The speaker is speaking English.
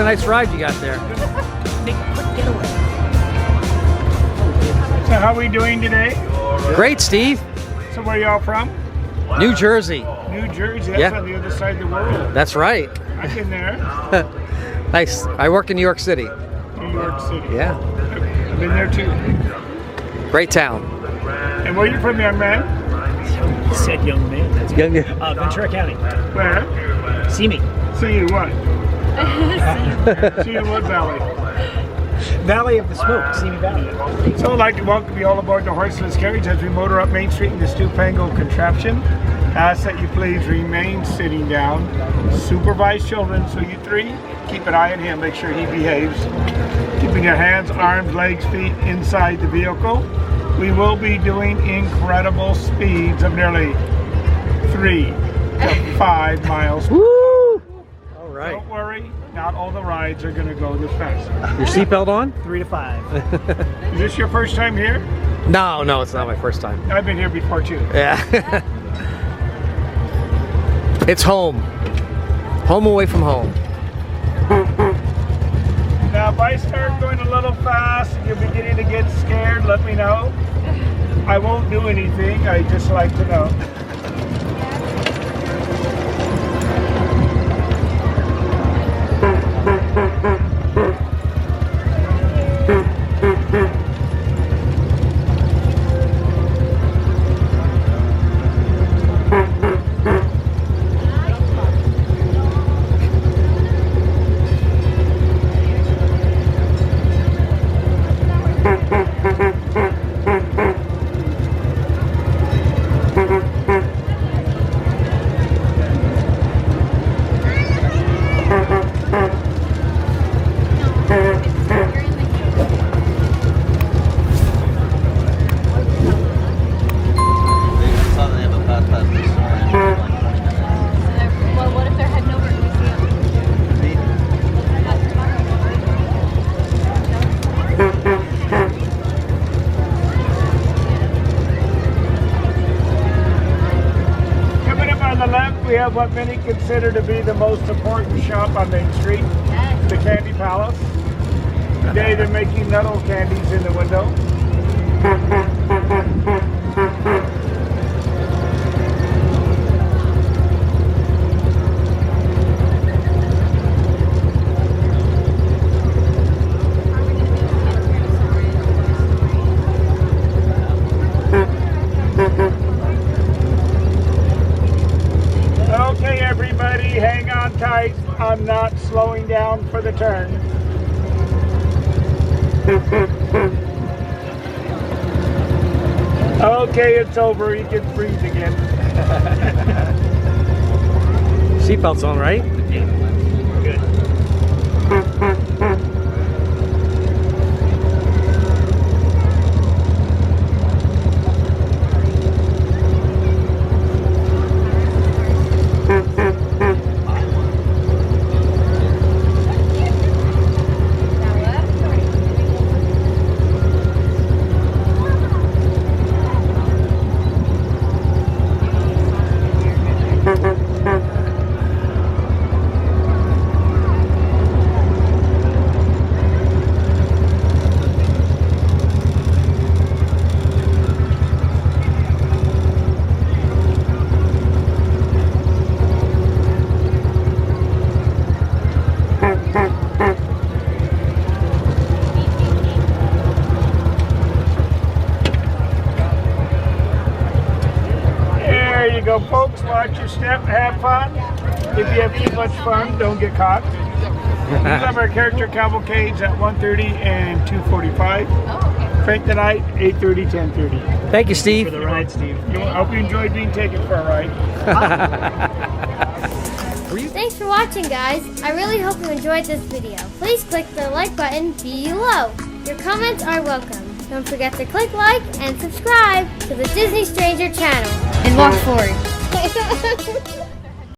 nice ride you got there. Make a quick getaway. So how are we doing today? Great, Steve. So where y'all from? New Jersey. New Jersey, that's on the other side of the world. That's right. I've been there. Nice. I work in New York City. New York City. Yeah. I've been there too. Great town. And where are you from, young man? You said young man. That's good. Ventura County. Where? See me. See you what? See you in what valley? Valley of the Smoke. Simi Valley. So I'd like to welcome you all aboard the Horseless Carriage as we motor up Main Street in this two-pango contraption. Ask that you please remain sitting down. Supervise children, so you three, keep an eye on him, make sure he behaves. Keeping your hands, arms, legs, feet inside the vehicle. We will be doing incredible speeds of nearly 3 to 5 miles. Woo! All right. Don't worry, not all the rides are going to go this fast. Your seatbelt on? 3 to 5. Is this your first time here? No, it's not my first time. I've been here before too. Yeah. It's home. Home away from home. Now, if I start going a little fast and you're beginning to get scared, let me know. I won't do anything. I just like to know. We have what many consider to be the most important shop on Main Street, the Candy Palace. Today they're making nuttle candies in the window. Okay, everybody, hang on tight. I'm not slowing down for the turn. Okay, it's over. You can breathe again. Seatbelt's on, right? Yeah. Good. Go, folks, watch your step, have fun. If you have too much fun, don't get caught. We have our character cavalcades at 1:30 and 2:45. Crank the night, 8:30, 10:30. Thank you, Steve. For the ride, Steve. I hope you enjoyed being taken for a ride. Thanks for watching, guys. I really hope you enjoyed this video. Please click the like button below. Your comments are welcome. Don't forget to click like and subscribe to the Disney Stranger channel. And walk forward.